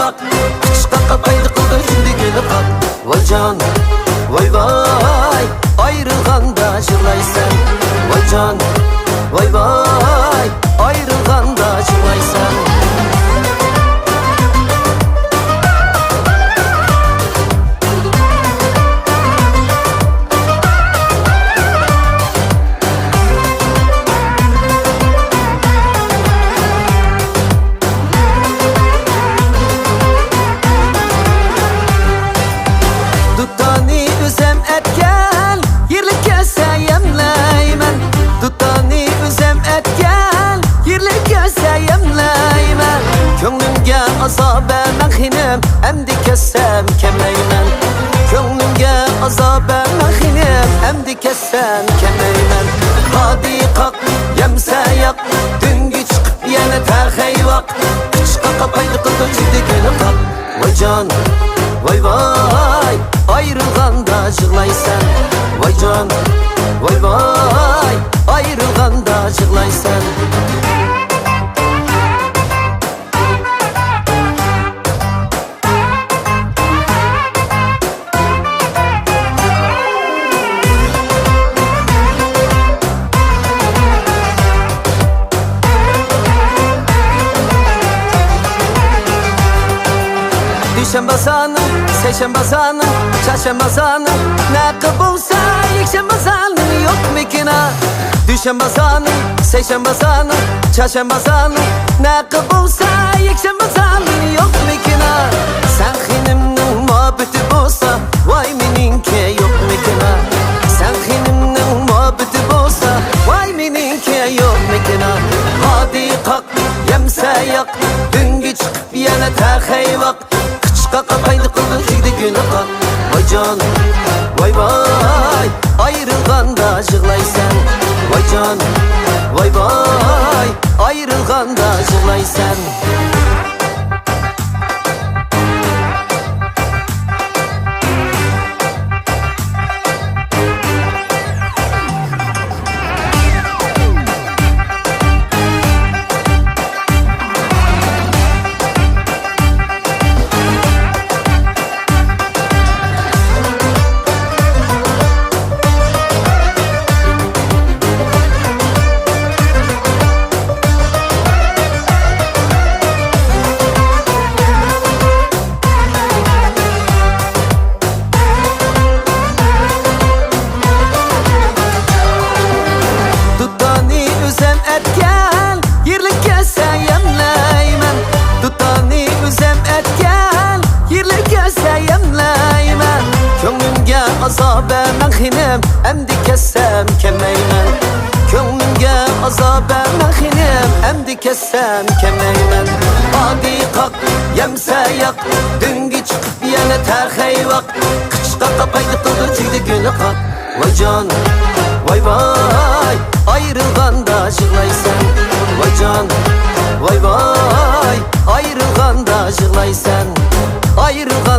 vak. Kışka kapaydı kıldı şimdi günü kap. Vay can, vay vay, ayrılganda jırlaysan. Vay can, vay vay, ayrılganda jırlaysan. Dutani üzem etken, yerlik kese yemleymen. Dutani üzem etken, yerlik kese yemleymen. Könglimge azabe mehinem, emdi kessem kemeymen. Könglimge azabe mehinem, emdi kessem kemeymen. Hadi kalk, yemse yak, düngü çıkıp yine terhey vak. Kışka kapaydı kıldı ciddi günü kap. Vay can, vay vay, ayrılganda jırlaysan. Vay can, vay vay, ayrılganda jırlaysan. Düşembe zanım, seçembe zanım, çarşembe zanım. Ne kıbulsa yekşembe zanım yok mikina. Düşembe zanım, seçembe zanım, çarşembe zanım. Ne kıbulsa yekşembe zanım yok mikina. Sen hinimnin muhabbeti bolsa, vay meninke yok mikina. Sen hinimnin muhabbeti bolsa, vay meninke yok mikina. Hadi kalk, yemse yak, düngü çıkıp yine terhey vak. Kışka kapaydı kıldı ciddi günü kap. Vay can, vay vay, ayrılganda jırlaysan. Vay can, vay vay, ayrılganda jırlaysan. Azabe mehinem, emdi kessem kemeymen. Könglimge azabe mehinem, emdi kessem kemeymen. Hadi kalk, yemse yak, düngü çıkıp yine terhey vak. Kışka kapaydı kıldı ciddi günü kap. Vay can, vay vay, ayrılganda jırlaysan. Vay can, vay vay, ayrılganda jırlaysan. Ayrılganda